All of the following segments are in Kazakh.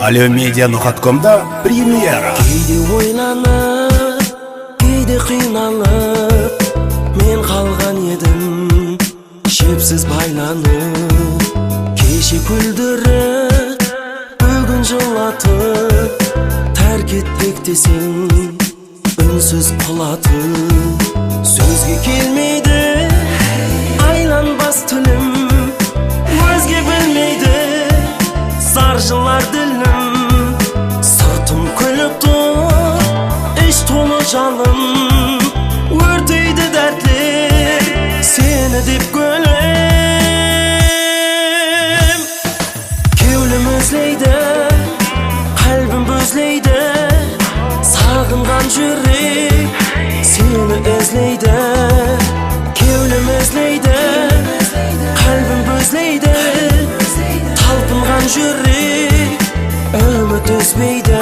Aliomedia.com'da pремьера. Кейде ойланып, кейде қиналып, мен қалған едім шепсіз байланып. Кеше күлдіріп, бүгін жылатып, тәрк еттік десең үнсіз құлатып. Сөзге келмейді айланбас тілім, өзге білмейді саржылар ділім. Сыртым күліп тұр, іш толы жалын, өртейді дәртлер сені деп гүлім. Кеулім өзлейді, қалбім бөзлейді, сағынған жүрек сені өзлейді. Кеулім өзлейді, қалбім бөзлейді, талпынған жүрек үміт үзбейді.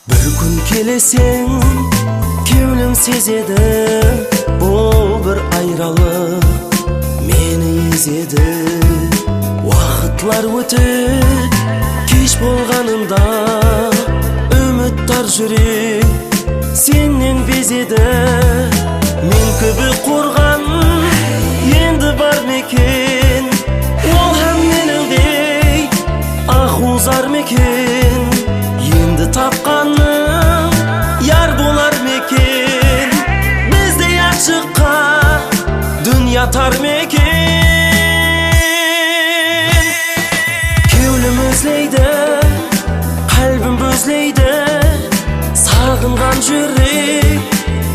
Бір күн келесең кеулім сезеді, бұл бір айралық мені езеді. Уақытлар өтіп кеш болғанында үміттар жүрек сенен безеді. Мен көбік қорған енді бар мекен, ол һәм меніңдей ақузар мекен. Енді тапқаным яр болар мекен, біздей ашыққа дүния тар мекен. Кеулім өзлейді, қалбім бөзлейді, сағынған жүрек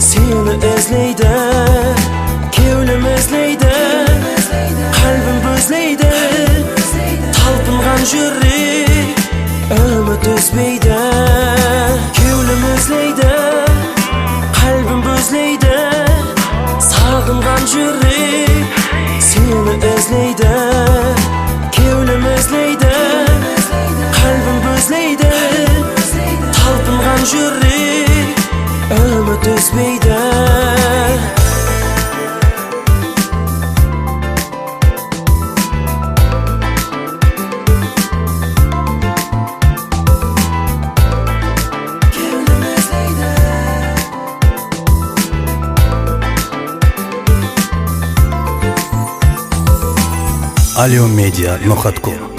сені өзлейді. Кеулім өзлейді, қалбім бөзлейді, талпынған жүрек үміт үзбейді. Кеулім өзлейді, қалбім бөзлейді, сағынған жүрек сені өзлейді. Кеулім өзлейді, қалбім бөзлейді, талпынған жүрек үміт үзбейді. Aliomedia.com